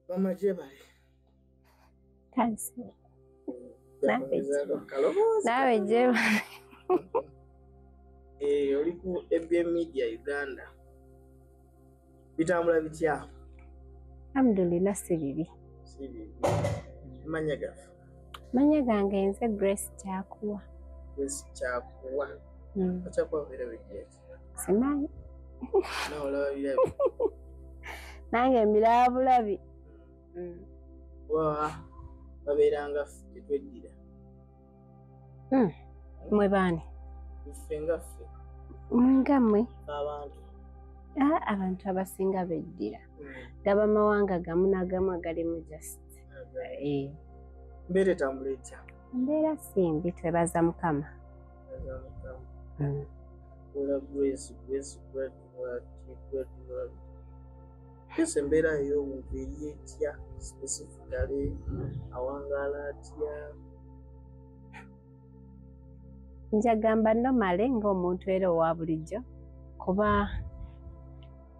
Mama Jebale. Kansi. Nawe Jebale. Oli ku EBM Media Uganda. Bitambula bitya? Alhamdulillah sibibi. Manya gafu. Manya gange nze Grace Kyakuwa. Grace Kyakuwa. Acha kwa vile wejeti. Simanyi. Na olaba birabi. Nange mbiraba bulabi. Wa baberanga tetweddira. Mwe bani? Ifenga ffe. Mwe Abantu. Abantu abasinga beddira. Gaba mawanga gamu nagamu agali mu just. Mbere tambula etya? Mbeera simbi twebaza Mukama. Ola Grace Ese mbera yo wumviriye etya specifically awangala atya? Njagamba normally ng'omuntu era owa bulijjo kuba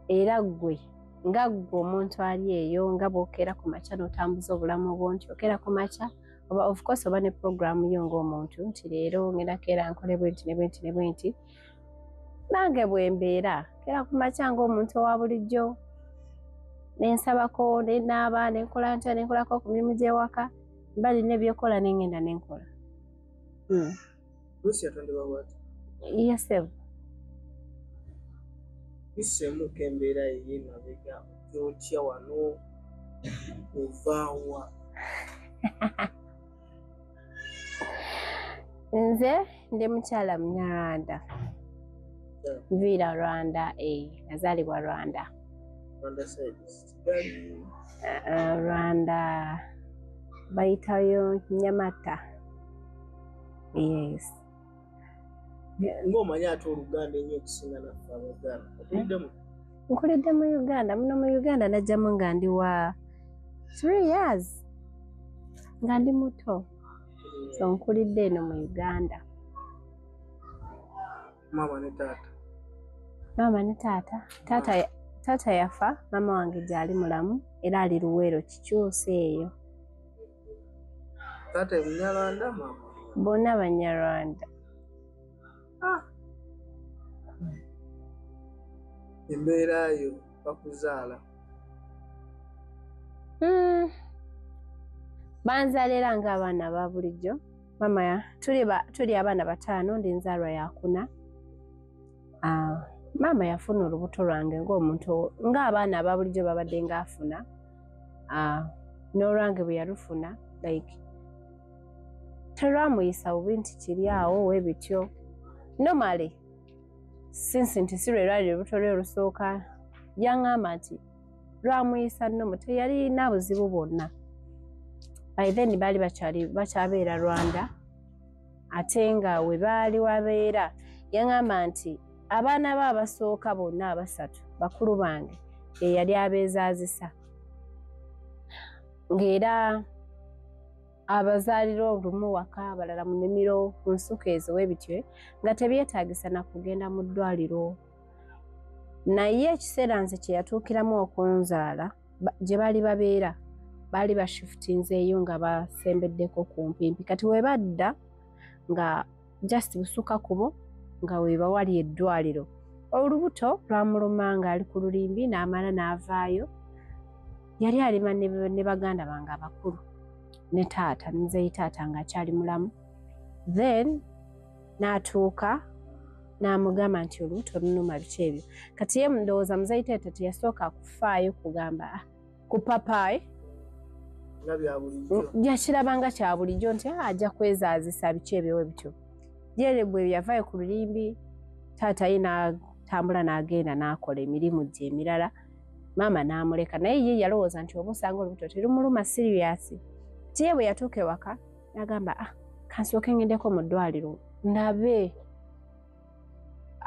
era gwe nga gwe omuntu ali eyo nga bw'okeera ku makya n'otambuza obulamu bwo nti okeera ku makya oba of course oba ne programu yo ng'omuntu nti leero ngenda keera nkole bwe nti nange bwe mbeera keera ku makya ng'omuntu owa bulijjo nensabako nenaaba nenkola ntya nenkolako ku mirimu gy'ewaka mba nina ebyokola nengenda nenkola. Lucy atondebwa bw'ati? Yesebu. Bisemuka embeera ye mabega gyotya wano ovaawa? Nze ndi mukyala Munyarwanda. Nviira Rwanda, nazaalibwa Rwanda. Rwanda side Kigali? Rwanda bayitayo Nyamata. Yes. Ng'omanyi ate Oluganda ennyo okusinga naffe Abaganda. Okuliddemu? Nkulidde mu Uganda. Muno mu Uganda najjamu nga ndi wa 3 years. Nga ndi muto. So nkulidde eno mu Uganda. Mama ne taata? Mama ne taata. Taata yafa, mama wange gyali mulamu era ali Luweero Kikyusa eyo. Taata ye Munyarwanda, mama? Bonna Banyarwanda. Embeera yo bakuzaala? Banzaalira ng'abaana ba bulijjo. Mama tuli abaana 5, ndi nzaalwa ya 4. Mama yafuna olubuto lwange ng'omuntu ng'abaana aba bulijjo babadde ng'afuna. N'olwange bwe yalufuna like terwamuyisa bubi nti kiri awo we bityo. Normally since nti si lwe lwali olubuto lwe olusooka yaŋŋamba nti lwamuyisa nnomo teyalina buzibu bwonna. By then baali bakyabeera Rwanda ate nga we baali wabeera yaŋŋamba nti abaana be abasooka bonna 3 bakulu bange yali abeezaazisa ng'era abazaalira olumu waka abalala mu nnimiro ku nsuku ezo webityo nga tebyetaagisa na kugenda mu ddwaliro. Naye ekiseera nze kye yatuukiramu okunzaala gye baali babeera baali bashifutinzeeyo nga basembeddeko ku mpimpi kati we badda nga just busuka kubo nga weeba wali eddwaliro. Olubuto lwamuluma nga ali ku lulimbi n'amala n'avaayo. Yali alima ne baganda bange abakulu ne taata nzeyi taata ng'akyali mulamu. Then n'atuuka n'amugamba nti olubuto lunuma biki ebyo. Kati ye ndowooza muzeyi taata teyasooka kufaayo kugamba ku papaayi yakirabanga kya bulijjo nti ajja kwezaazisa biki ebyo we bityo. Ye bwe yavaayo ku lulimbi taata ye n'atambula n'agenda n'akola emirimu gye emirala. Maama n'amuleka naye ye yalowooza nti oba osanga olubuto terumuluma serious. Tiye bwe yatuuka ewaka n'agamba kansooke ngendeko mu ddwaliro ndabe.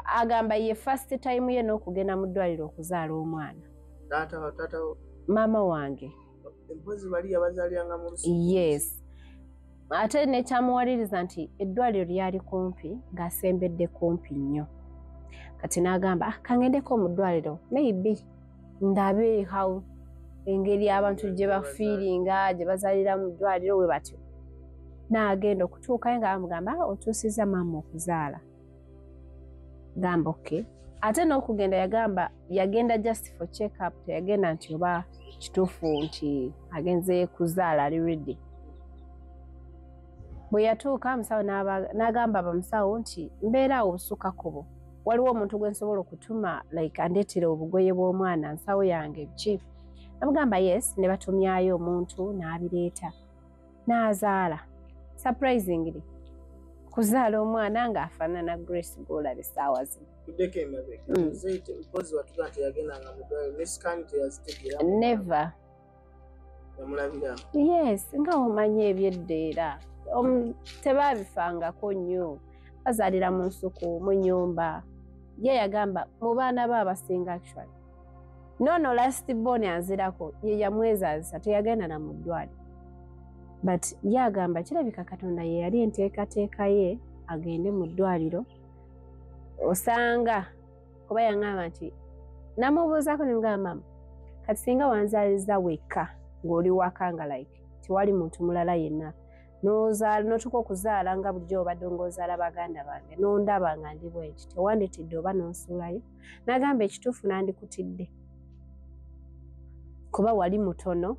Agamba ye first time ye n'okugenda mu ddwaliro okuzaala omwana. Taata Maama wange. Emboozi bali abazaaliranga mu lusuku? Yes. Ate nekyamuwaliriza nti eddwaliro lyali kumpi ng'asembedde kumpi nnyo. Kati n'agamba kangendeko mu ddwaliro maybe ndabe how engeri abantu gye bafiiringa gye bazaalira mu ddwaliro we batyo n'agenda okutuukayo nga bamugamba otuusiza maama okuzaala gamba oke ate n'okugenda yagenda just for check up teyagenda nti oba kituufu nti agenze kuzaala ali ready bwe yatuuka omusawo n'agamba bamusawo nti mbeeraawo obusuka kubo waliwo omuntu gwe nsobola okutuma like andeetere obugoye bw'omwana nsawo yange ki namugamba yes ne batumyayo omuntu n'abireeta n'azaala surprisingly kuzaala omwana ng'afaanana Grace gw'olaba essaawa zino never yes nga omanyi ebyeddeera tebaabifangako nnyo bazaalira mu nsuku mu nnyumba ye yagamba mu baana be abasinga actually nono last born anzirako ye yamwezaazisa teyagenda na mu ddwaliro but yagamba kirabika Katonda ye yali enteekateeka ye agende mu ddwaliro osanga kuba yaŋŋamba nti namubuuzaako ne mugamba mama kati singa wanzaaliza wekka ng'oli waka nga like tewali muntu mulala yenna n'otuka okuzaala nga bulijjo obadde ng'ozaala baganda bange n'ondaba nga ndi bweki tewandetedde oba n'onsuulayo n'agamba ekituufu nandikutidde kuba wali mutono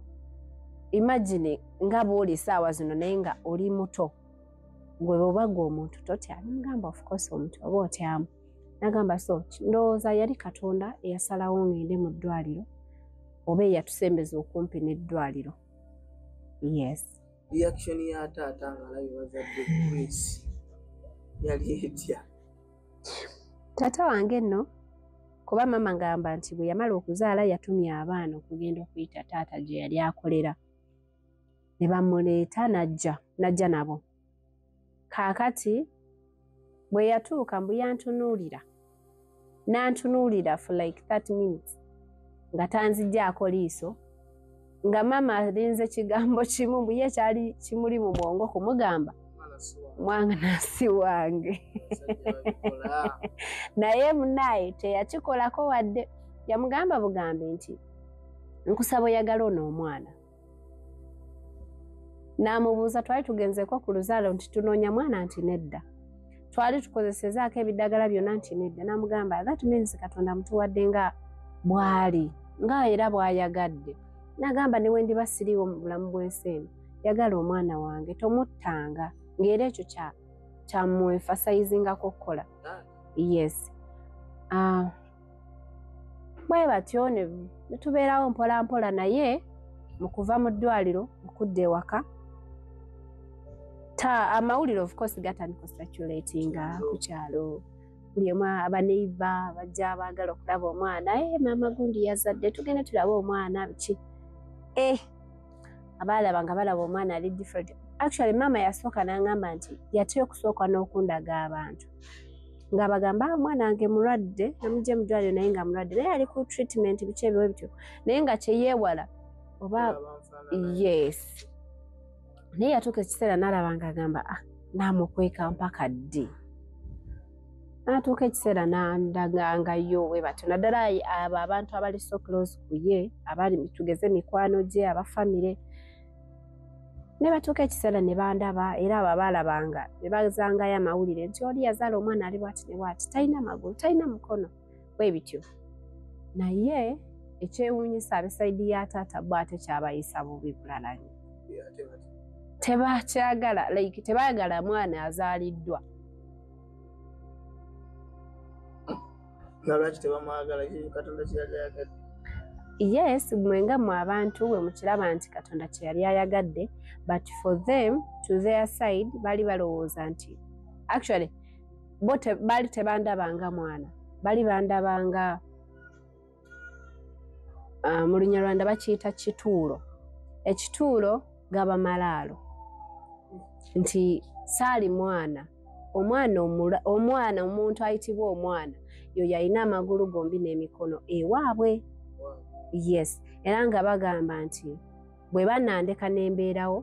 imagine nga bw'oli essaawa zino naye nga oli muto gwe bw'obaga omuntu totya n'agamba of course omuntu oba otyamu n'agamba so ndowooza yali Katonda eyasalawo ngende mu ddwaliro oba eyatusembeza okumpi n'eddwaliro yes reaction ya taata ngalabi bazadde Grace yali etya taata wange nno kuba mama ngamba nti bwe yamala okuzaala yatumya abaana okugenda okuyita taata gye yali akolera ne bamuleeta najja nabo kaakati bwe yatuuka mbu yantunuulira n'antunuulira for like 30 minutes nga tanziggyako liiso nga mama alinze kigambo kimu mbu ye kyali kimuli mu bwongo kumugamba mwanganasi wange naye munaye teyakikolako wadde yamugamba bugambe nti nkusaba oyagala ono omwana n'amubuuza twali tugenzeko ku luzaalo nti tunoonya mwana nti nedda twali tukozesezaako ebiddagala byonna nti nedda n'amugamba that means Katonda mutuwadde nga bw'ali nga era bw'ayagadde n'agamba ne wendi basiriiwo mu bulamu bw'ensi eno yagala omwana wange tomuttanga ng'era ekyo kyamuemphasizingako okukola yes bwe batyo ne tubeerawo mpola mpola naye mu kuva mu ddwaliro okudda ewaka amawulire of course gatandika circulatinga ku kyalo buli omu abaneiba bajja baagala okulaba omwana maama gundi yazadde tugende tulabe omwana biki abaalaba nga balaba omwana ali different actually maama yasooka n'aŋŋamba nti yatera okusooka n'okundaga abantu nga bagamba omwana wange mulwadde namugye mu ddwaliro naye nga mulwadde naye ali ku treatment biki ebiwe bityo naye nga kyeyeewala oba yes naye yatuuka ekiseera n'alaba nga agamba naamukweka mpaka ddi n'atuuka ekiseera n'andaga yo we batyo naddala abo abantu abali so close ku ye abali tugeze mikwano gye abafamire ne batuuka ekiseera ne bandaba era abo abaalabanga ne bazangayo amawulire nti oli yazaala omwana ali bwati ne bwati talina magulu talina mukono bwe bityo naye ekyewuunyisa ab'esayidi ya taata bwe ate kyabayisa bubi bulala nnyo tebakyagala like tebaagala mwana azaaliddwa nalwaki tebamwagala Katonda kyeyali ayagadde yes mwenga mu abantu bwe mukiraba nti Katonda kye yali ayagadde but for them to their side bali balowooza nti actually bo bali tebandabanga mwana bali bandabanga mu Lunyarwanda bakiyita kituulo ekituulo gaba malaalo nti saali mwana omwana omuntu ayitibwa omwana yo yalina amagulu gombi n'emikono ewaabwe yes era nga bagamba nti bwe banandeka n'embeerawo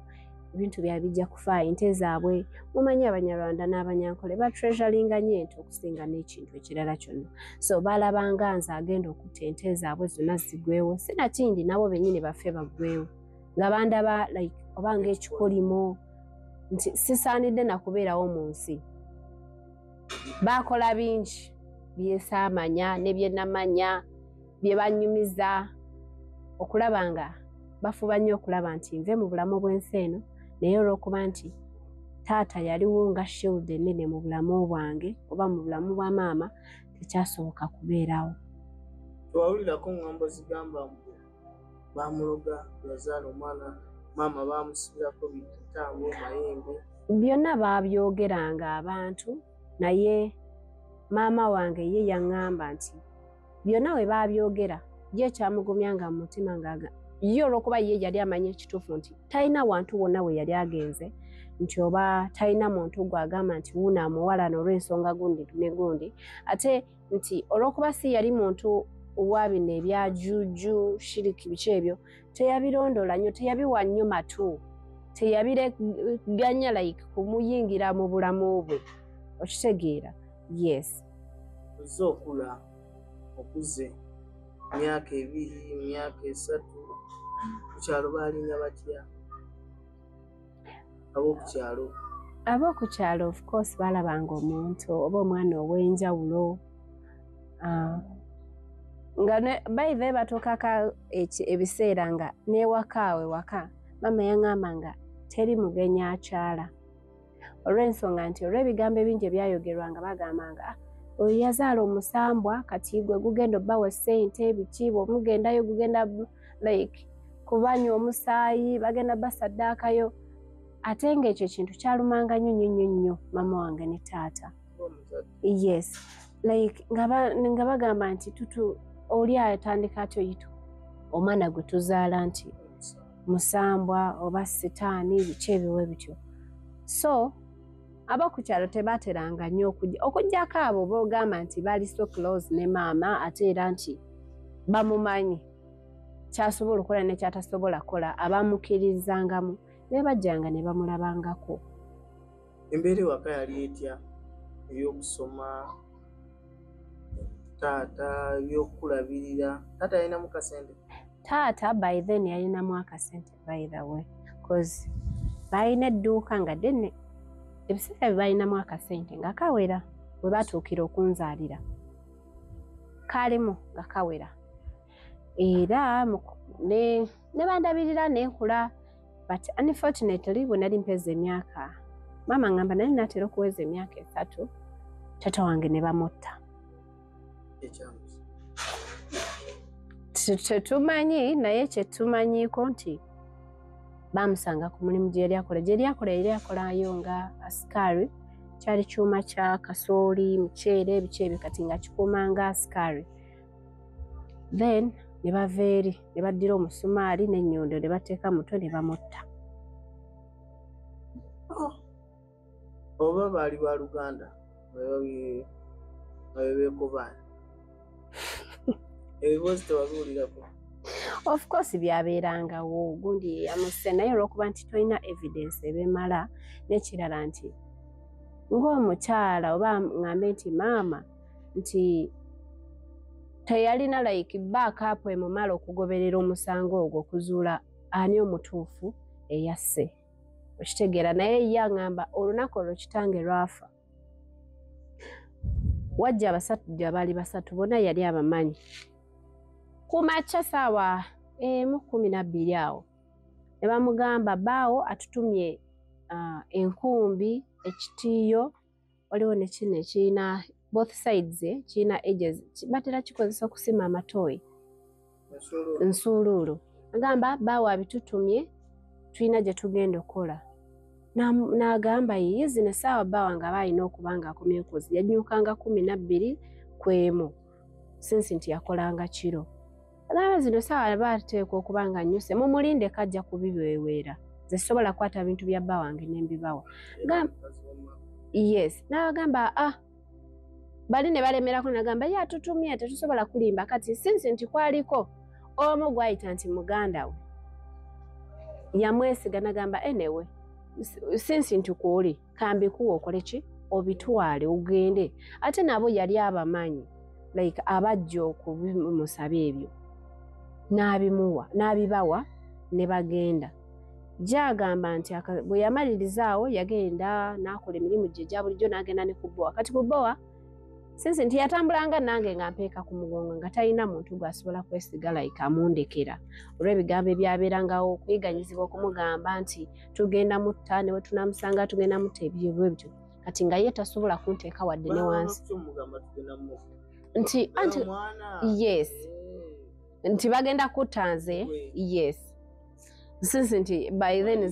ebintu byabijja kufa ente zaabwe. Mumanyi Abanyarwanda n'Abanyankole batreasuringa nnyo ente okusinga n'ekintu ekirala kyonna. So balabanga nze agenda okutta ente zaabwe zonna zigwewo, sinakindi nabo bennyini baffe baggwewo nga bandaba like obanga ekikolimo nti sisaanidde nakubeerawo mu nsi. Baakola bingi byesaamanya ne bye namanya bye banyumiza okulaba nga bafuba nnyo okulaba nti nve mu bulamu bw'ensi eno, naye olw'okuba nti taata yaliwo nga shield ennene mu bulamu bwange oba mu bulamu bwa maama, tekyasoboka kubeerawo. Twawulirako ŋŋambo zigamba mbu baamuloga yazaala omwana, maama baamusibirako bitambo mayembe. Byonna baabyogeranga abantu, naye maama wange ye yaŋŋamba nti byonna we baabyogera ye kyamugumyanga mu mutima ng'aga ye olw'okuba ye yali amanya ekituufu nti talina wantu wonna we yali agenze, nti oba talina muntu gw'agamba nti wuuno amuwala n'olw'ensonga gundi ne gundi, ate nti olw'okuba si yali muntu owa bino ebya juju shiriki biki ebyo teyabirondoola nnyo, teyabiwa nnyo matu, teyabireganya like kumuyingira mu bulamu bwe, okitegeera. Yes. Ozze okula okuze myaka 2 myaka 3 ku kyalo baalinnya batya ab'okukyalo? Ab'okukyalo of course baalabanga omuntu oba omwana ow'enjawulo nga by the batuukaka ebiseera nga n'ewaka waka maama yaŋŋamba nga teri mugenyi akyala, olw'ensonga nti olw'ebigambo ebingi ebyayogerwanga bagambanga oyo yazaala omusambwa kati gwe gugenda obbawa ssente biki bw'omugendayo gugenda like kubanywa omusaayi bagenda basaddaakayo, ate ng'ekyo kintu kyalumanga nnyo maama wange ne taata. Yes, like nga bagamba nti tutu oli atandika atyo yito omwana gwe tuzaala nti musambwa oba sitaani biki ebiwe bityo. So ab'okukyalo tebaateranga nnyo okuggyako abo boogamba nti baali so close ne maama ate era nti bamumanyi kyasobola okukola ne kyatasobola kukola, abamukkirizangamu be bajjanga ne bamulabangako. Embeera ewaka yali etya ey'okusoma, taata ebyokulabirira? Taata yalinamu kasente? Taata by then yalinamu akasente by the way because balina edduuka nga ddene, ebiseera bye balinamu akasente nga kawera bwe batuukira okunzaalira kaalimu nga kawera, era ne bandabirira nenkula, but unfortunately bwe nali mpeza emyaka, maama ngamba nali natera okuweza emyaka 3 taata wange ne bamutta. Tetumanyi, naye kyetumanyiiko nti baamusanga ku mulimu gye yali akolayo nga asikari, kyali kyuma kya kasooli, muceere, biki ebyo kati nga kikuuma nga asikari. Then ne bava eri ne baddira omusumaali n'ennyondo ne bateeka mutwe ne bamutta. Oba baali ba Luganda bebekobaana ebibuuzo tewabiwulirako? Of course byabeerangawo, gundi yamuse, naye olw'okuba nti tolina evidence ebemala, n'ekirala nti ng'omukyala oba ngambe nti maama nti teyalina like backup emumala okugoberera omusango ogwo okuzuula ani omutuufu eyasse, okitegeera. Naye ye aŋŋamba olunaku olwo kitange lwafa wajja abasajja baali 3 bonna yali abamanyi. Ku makya ssaawa 12 awo ne bamugamba baawo atutumye enkumbi, ekitiiyo, waliwo ne kino ekirina both sides kirina edges, batera kikozesa okusima amatooyi, nsuuluulu. Agamba baawo abitutumye tulina gye tugenda okukola. N'agamba ye zino essaawa bbaawa nga baalina okuba nga akomyewo kozi yanyukanga 12 kwemu sinsi nti yakolanga kiro. Agamba zino essaawa baateekwa okuba nga nnyuse mumulinde kajja kubibeeweera, ze sobola kukwata bintu bya bba wange ne mbibawa. Yes, n'agamba bali ne balemerako, n'agamba ye atutumye tetusobola kulimba kati sinsi nti kwaliko omu gwayita nti muganda we yamwesiga, n'agamba anyway since ntukuli kambi kuwa okole ki obitwale ugende ate nabo yali abamanyi like abajja okubimusaba ebyo n'abimuwa n'abibawa ne bagenda gyagamba nti bwe yamalirizaawo yagenda n'akola emirimu gye gya bulijjo n'agenda ne ku bbowa kati ku bbowa sinsi nti yatambulanga nange nga mpeeka ku mugongo nga talina muntu gw'asobola kwesiga like amundekera olw'ebigambo ebyabeerangawo okuyiganyizibwa okumugamba nti tugenda mutta ne bwe tunamusanga tugenda mutta ebyo bityo kati nga ye tasobola kunteeka wadde ne wansi nti anti yes nti bagenda kutta nze yes sinsi nti by then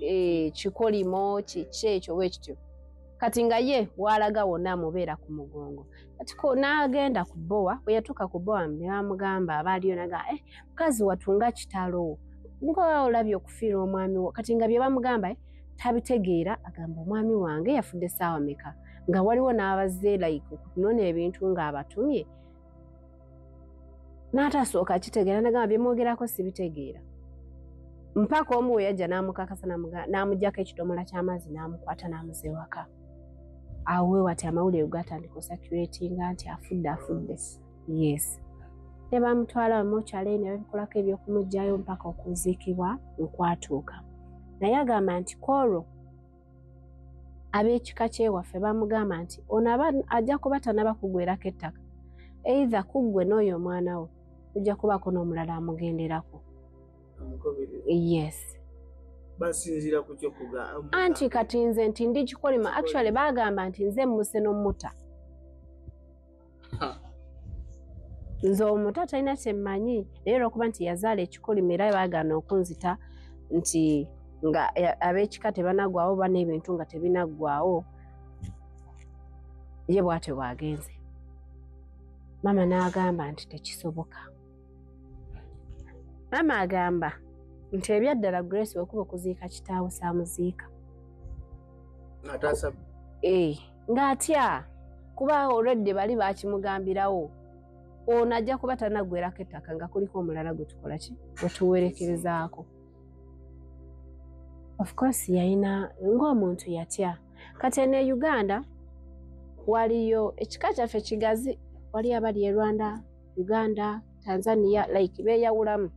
Ekikolimo kiki ekyo bwekityo kati nga ye walaga wonna amubeera ku mugongo kati n'agenda ku bbowa bwe yatuuka ku bbowa ne bamugamba abaaliyo naga mukazi watunga kitalo nga olabye okufiira omwami wo kati nga bye bamugamba tabitegeera agamba omwami wange yafudde essaawa meka nga waliwo n'abazze like okutunona ebintu ng'abatumye n'atasooka kitegeera nagamba byemwogerako sibitegeera mpaka omu we yajja n'amukakasa n'amuggyako ekidomola ky'amazzi n'amukwata n'amuze waka awo we wati amawulire gatandika osacuratinga nti afudde yes ne bamutwala mukyale ne babikolako ebyokumugjayo mpaka okuziikibwa okwatuuka naye agamba nti kwolwo ab'ekika kyewaffe bamugamba nti ono ajja kuba tanaba kugwerako ettaka either kuggwe n'oyo omwana wo kujja kubaako n'omulala amugenderako yes basinzira ku kyo anti kati nze nti ndi Ekikolimo actually bagamba nti nze mmuse n'omutta nze omuto talina kyemmanyi naye olwokuba nti yazaala Ekikolimo era baagaana okunzita nti nga ab'ekika tebanagwawo oba n'ebintu nga tebinaggwawo ye bw'atyo bwagenze mama n'agamba nti tekisoboka mama agamba nti ebyaddala Grace wekuba okuziika kitaawe saamuziika ng'atya kuba olwedde bali baakimugambirawo ono ajja kuba tanaggwerako ettaka nga kuliko omulala gwe tukola ki gwe tuwerekerezaako of course yalina ng'omuntu yatya kati ene Uganda waliyo ekika kyaffe kigazi wali abali e Rwanda Uganda Tanzania like beeyawulamu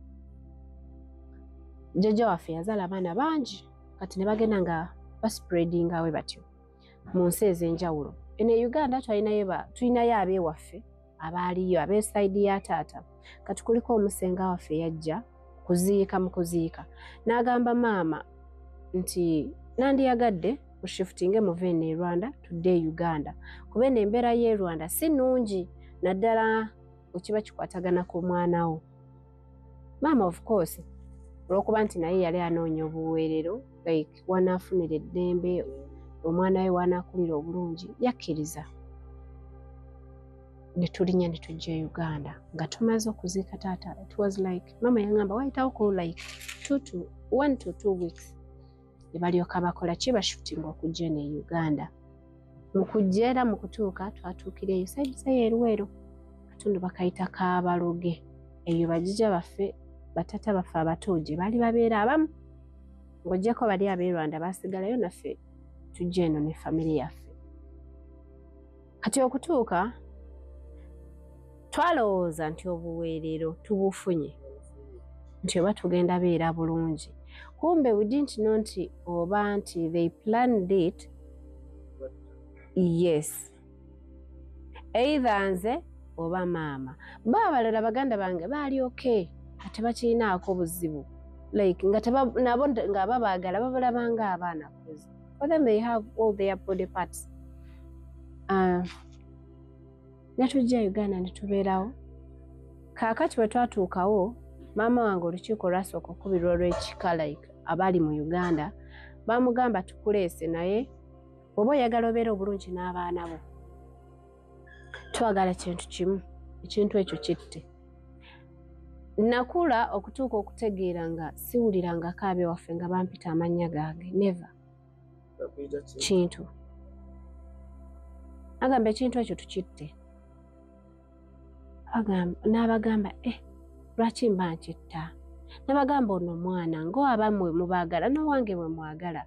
jjajja waffe yazaala abaana bangi kati ne bagenda nga baspreadingawe batyo mu nsi ez'enjawulo ene Uganda tulinayo abeewaffe abaaliyo ab'esayidi ya taata kati kuliko omusenga waffe yajja kuziika mu kuziika n'agamba maama nti nandiyagadde mushifutinge muve eno Rwanda tudde Uganda kuba eno embeera y'e Rwanda si nnungi naddala okiba kikwatagana ku mwana wo maama of course olwokuba nti naye yali anoonya obuweerero like wanaafunira eddembe omwana we wanaakulira obulungi yakkiriza ne tulinnya ne tujja e Uganda nga tumaze okuziika taata it was like mama yangamba wayitawoko like 1 to 2 weeks ne balyoka bakola ki bashifutinga okujja ne Uganda mu kujja era mu kutuuka twatuukira eyo sayidi y'eruweero katundu bakayita Kaabaloge eyo bajjajja baffe batata baffe abato gye baali babeera abamu ng'oggyako bali ab'e Rwanda baasigalayo naffe tujja eno ne famire yaffe kati okutuuka twalowooza nti obuweerero tubufunye nti oba tugenda beera bulungi kumbe we didn't know nti oba nti they planned it yes either nze oba maama baabalala baganda bange baali okay ate bakirinaako buzibu like nabo nga babaagala babalabanga abaana kuzi for them they have all their body parts netujja Uganda ne tubeerawo kaakati bwe twatuukawo maama wange olukiiko lwasooka okukubirwa olw'ekika like abali mu Uganda bamugamba tukuleese naye oba oyagala obeera obulungi n'abaana bo twagala kintu kimu ekintu ekyo kitte nakula okutuuka okutegeera nga siwulirangako ab'ewaffe nga bampita amannya gange never kintu agamba ekintu ekyo tukitte n'abagamba lwaki mba nkitta nabagamba ono omwana ng'abamwe mubaagala n'owange bwe mwagala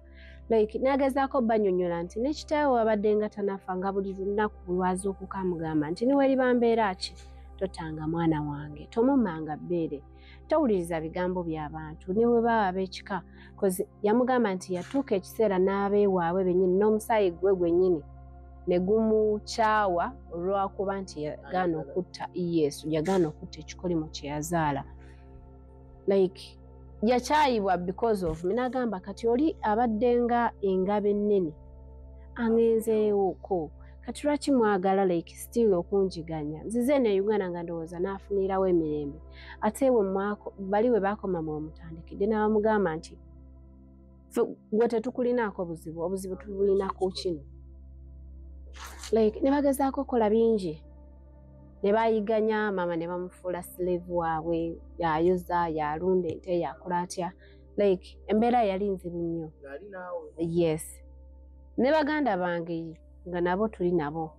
like nagezaako banyonyola nti ne kitaawe wabadde nga tanafa nga buli lunaku bwewaza okukamugamba nti niwe liba mbeera ki totanga mwana wange tomumanga bbeere towuliriza bigambo by'abantu ne bwe baba ab'ekika kozi yamugamba nti yatuuka ekiseera n'abeewaabwe bennyini n'omusaayi gwe gwennyini ne gumukyawa olwakuba nti yagaana okutta Yesu yagaana okutta ekikolimo kye yazaala like yakyayibwa because of minagamba kati oli abadde nga engabo ennene angenzeewoko kati lwaki mwagala like still okunjiganya nzize ne Uganda nga ndowooza n'afunirawo emirembe ate bali we baakoma mwemutandikidde n'abamugamba nti gwe tetukulinaako obuzibu tubulina ku kino like ne bagezaako kola bingi ne bayiganya mama ne bamufuula slave waabwe yayoza yalunda ente yakola atya like embeera yali nzibu nnyo yes ne baganda bange nga nabo tuli nabo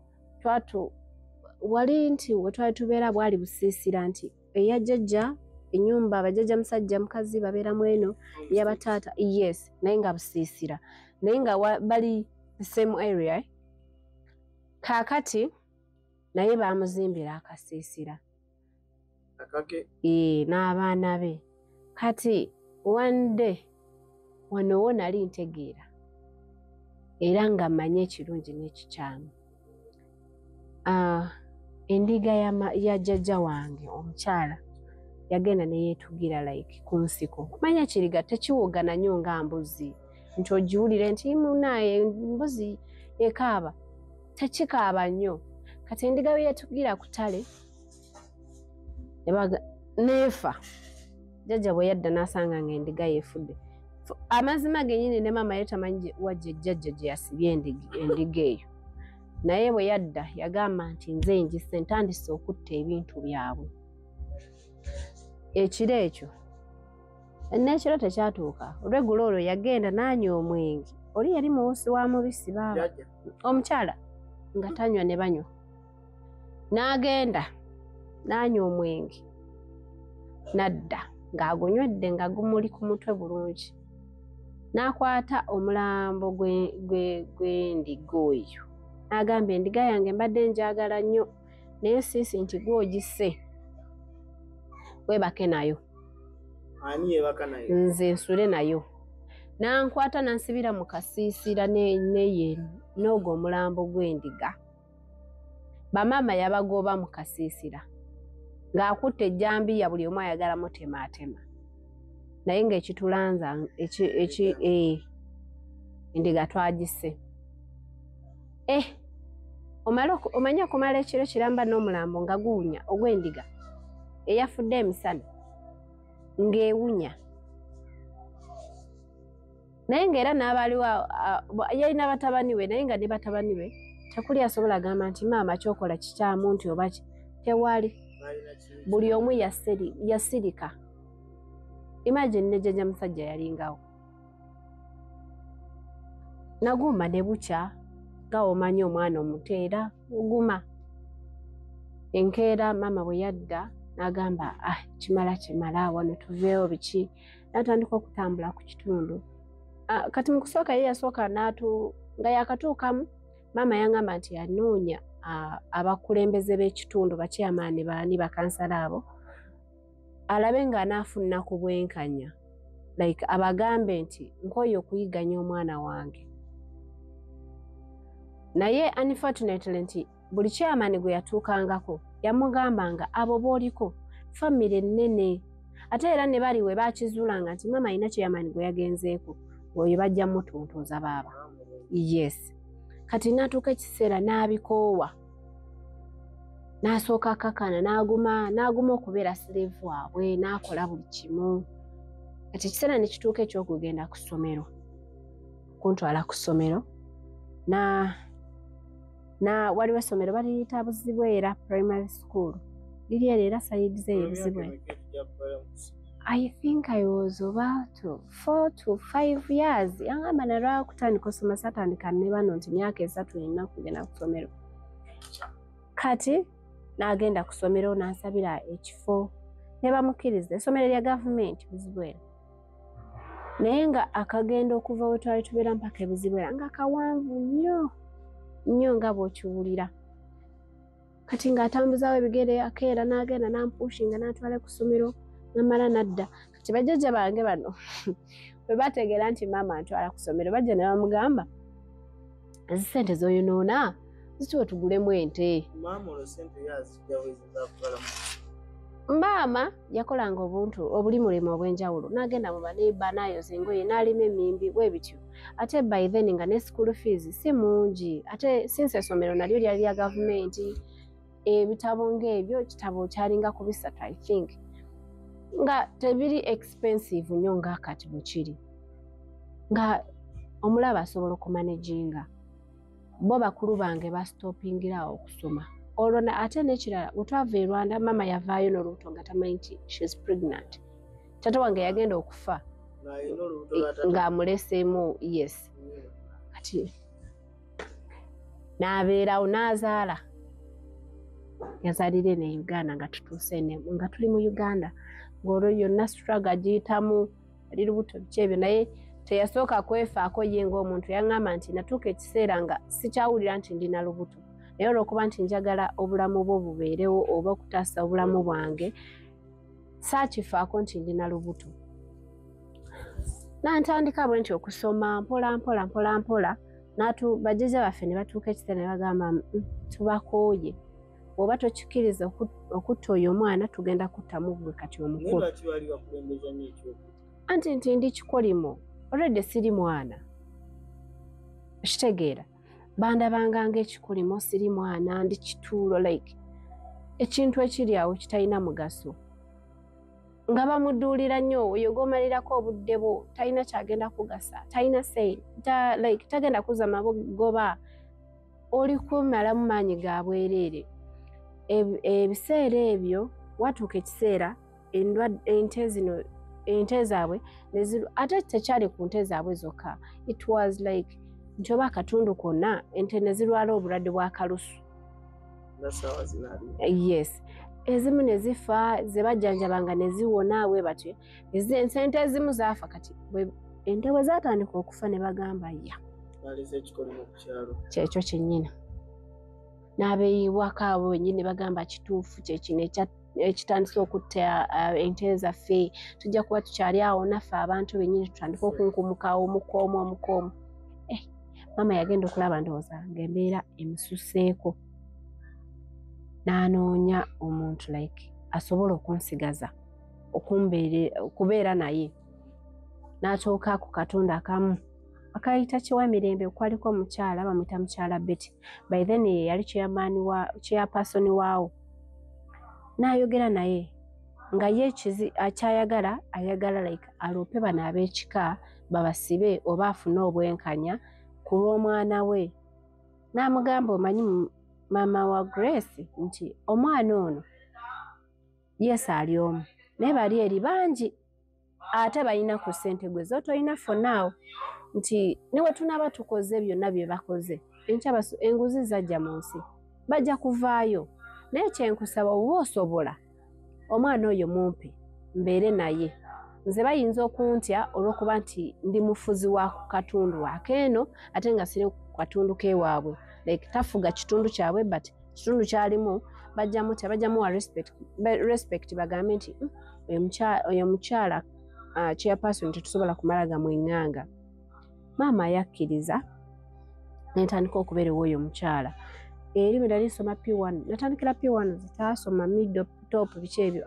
wali nti we twali tubeera bwali busiisira nti eyajjajja ennyumba bajjajja musajja mukazi babeeramu eno eyabataata yes naye nga busiisira naye nga bali the same area kaakati naye bamuzimbira akasiisira n'abaana be kati one day wanowo nali ntegeera era nga manye ekirungi n'ekikyamu endiga ya jjajja wange omukyala yagenda neyeetugira like ku nsiko manya kiriga tekiwogana nnyo nga mbuzi nti ogiwulire nti munaye mbuzi ekaaba tekikaaba nnyo kati endiga we yeetugira ku ttale neefa jjajja bwe yadda n'asanga nga endiga yeefudde amazima gennyini ne mama ye tamanyi wajja jjajja gye yasibye endiga eyo naye bwe yadda yagamba nti nze njise ntandise okutta ebintu byabwe ekiro ekyo n'ekiro tekyatuuka olweggulo olwo yagenda n'anywa omwenge oli yali muwusi wa mubisi baaba omukyala nga tanywa ne banywa n'agenda n'anywa omwenge n'adda ng'agunywedde nga gumuli ku mutwe bulungi n'akwata omulambo gw'endiga oyo n'agamba endiga yange mbadde njagala nnyo naye siisi nti gw'ogisse webake nayo nze nsule nayo n'ankwata n'ansibira mu kasiisira neye n'ogwo omulambo gw'endiga bamaama yabagoba mu kasiisira ng'akutte ejjambiya buli omu ayagala mutemaatema naye ng'ekitulanza endiga twagisse omanye okumala ekiro kiramba n'omulambo nga guwunya ogw'endiga eyafudde emisana ng'ewunya naye ng'era n'abaliwo yalina batabani we naye nga ne batabani be tekuli asobola gamba nti maama kyokola kikyamu nti oba tewali buli omu yasirika imagine ne jjajja musajja yalingawo naguma ne bukya nga omanyi omwana omuteera oguma enkeera maama bwe yadda n'agamba kimala wano tuveewo biki n'atandika okutambula ku kitundu kati mu kusooka ye yasooka nga yakatuukamu maama yangamba nti yanoonya abakulembeze b'ekitundu bakyamaani baani bakansala abo alabe ng'anaafunna ku bwenkanya like abagambe nti nkooye okuyiganya omwana wange naye unfortunately nti buli kyamaani gwe yatuukangako yamugambanga abo booliko famire ennene ate era ne bali we bakizuulanga nti maama alina kyamaani gwe yagenzeeko oyo bajja mutuntuuza baaba yes kati n'atuuka ekiseera n'abikoowa n'asooka akakana n'aguma okubeera slave waabwe n'akola buli kimu kati ekiseera ne kituuka eky'okugenda ku ssomero kuntwala ku ssomero waliwo essomero baliyita Buzibwera primary school liri ero era sayidi zeeyo Buzibwera I think I was about 4 to 5 years yangamba nalwa kutandika osoma satandika ne bano nti myaka 3 nina kugenda ku ssomero kati n'agenda ku ssomero n'ansabira ekifo ne bamukkiriza essomero lya gavumenti Buzibwera naye nga akagenda okuva we twali tubeera mpaka ebuzibu era nga kawanvu nnyo nga bw'okiwulira. Kati ng'atambuzaawo ebigere akeera n'agenda n'ampushinga n'atwala ku ssomero n'amala n'adda. Kati bajjajja bange bano bwe bategeera nti maama antwala ku ssomero bajja ne bamugamba, ezi ssente z'oyonoona zituwe tugulemu ente. Maama yakolanga obuli mulimu obw'enjawulo, n'agenda mu baneiba n'ayoza engoye n'alima emimbi bwe bityo. Ate by then nga ne school fees si mungi, ate since essomero nalyo lyali lya gavumenti, ebitabo ng'ebyo kitabo kyalinga ku 3 I think, nga tebiri expensive nnyo nga kati bwe kiri, nga omulaba asobola okumanaginga. Bo bakulu bange bastopingirawo okusoma. Olwo ate n'ekirala bwe twava e Rwanda maama yavaayo n'olubuto nga tamanyi nti she's pregnant. Taata wange yagenda okufa ng'amuleseemu, yes. Kati n'abeerawo n'azaala. Yazaalira ne Uganda nga tutuuse nga tuli mu Uganda. Ng'olwo yonna struggle agiyitamu, ali lubuto biki ebyo, naye teyasooka kwefaako ye ng'omuntu. Yaŋŋamba nti natuuka ekiseera nga sikyawulira nti ndina lubuto. Naye olw'okuba nti njagala obulamu bwo bubeerewo oba okutaasa obulamu bwange, saakifaako nti ndina lubuto. N'antandika bwe nti okusoma mpola mpola. Bajjajja baffe ne batuuka ekiseera ne bagamba tubakooye. Oba tokikkiriza okutta oyo omwana tugenda kuttamu gwe kati omukulu. Anti nti ndi Ekikolimo, already siri mwana. Okitegeera? Bandabanga ng'Ekikolimo siri mwana, ndi kituulo, like ekintu ekiri awo kitalina mugaso. Nga bamuduulira nnyo, oyo g'omalirako obudde bwo talina kyagenda kugasa, talina say, like tagenda kuzza magoba, oli kumalamu maanyi ga bwereere. Ebiseera ebyo watuuka ekiseera ente zaabwe ate tekyali ku nte zaabwe zokka. It was like nti oba akatundu konna ente ne zirwala obulwadde bwa kalusu. Yes. Ezimu ne zifa, ze bajjanjabanga ne ziwona bwe batyo. Ente ezimu zaafa. Kati ente bwe zaatandika okufa ne bagamba kyekyo kyennyini. N'abeeyiwaka abo bennyini bagamba kituufu kyekino ekitandise okutta ente zaffe, tujja kuba tukyali awo naffe abantu bennyini tutandika okunkumukawo omukoomu. Maama yagenda okulaba ndowooza ng'embeera emususeeko. N'anoonya omuntu like asobola okunsigaza, okubeera naye. N'atuuka ku katundu akamu akayita Kiwamirembe, kwaliko omukyala bamuyita mukyala Betty. By then yali chairperson waawo. N'ayogera naye nga ye ayagala like aloope bano ab'ekika babasibe oba afune obwenkanya ku lw'omwana we. N'amugamba omanyi maama wa Grace nti omwana ono yes ali omu, naye bali eri bangi ate balina ku ssente gwe z'otolina fonaawo, nti newe tunaaba tukoze byonna bye bakoze enguzi zajja mu nsi bajja kuvaayo, naye kyenkusaba oba osobola omwana oyo mumpe mbeere naye. Nze bayinza okuntya olw'okuba nti ndi mufuzi wa katundu akeeno ate nga siri ku katundu k'ewaabwe, like tafuga kitundu kyabwe but kitundu kyalimu bajjamu wa respect bagambe nti oyo mukyala chairperson tetusobola kumala gamwenganga. Maama yakkiriza n'entandika okubeera ew'oyo mukyala. Erimi nali nsoma P1, natandikira P1 zitaasoma mid top biki ebyo.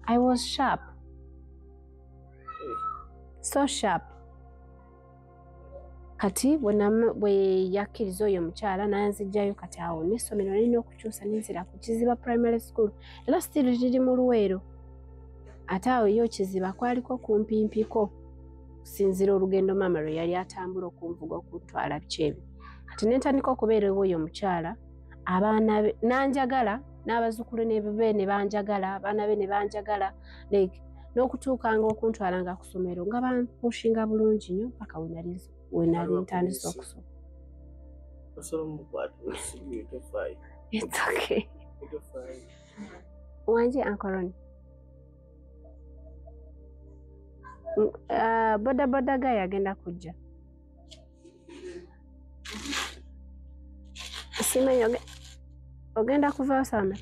I was sharp. So sharp. Kati bwe yakkiriza oyo mukyala n'anzijjayo kati awo n'essomero nalina okukyusa n'enzira ku Kiziba Primary School. Era still liri mu Luweero. Ate awo yo Kiziba kwaliko kumpimpiko kusinziira olugendo maama lwe yali atambula okunvuga okuntwala biki ebyo. Kati n'entandika okubeera ew'oyo mukyala, abaana be n'anjagala, n'abazzukulu ne banjagala, abaana be ne banjagala, like n'okutuukanga okuntwalanga ku ssomero nga bampushinga bulungi nnyo paka we nali ntandise okusoma. It's okay. Wanji Uncle Ronnie. Boda boda ga yagenda kujja. Simanyi ogenda kuva osame.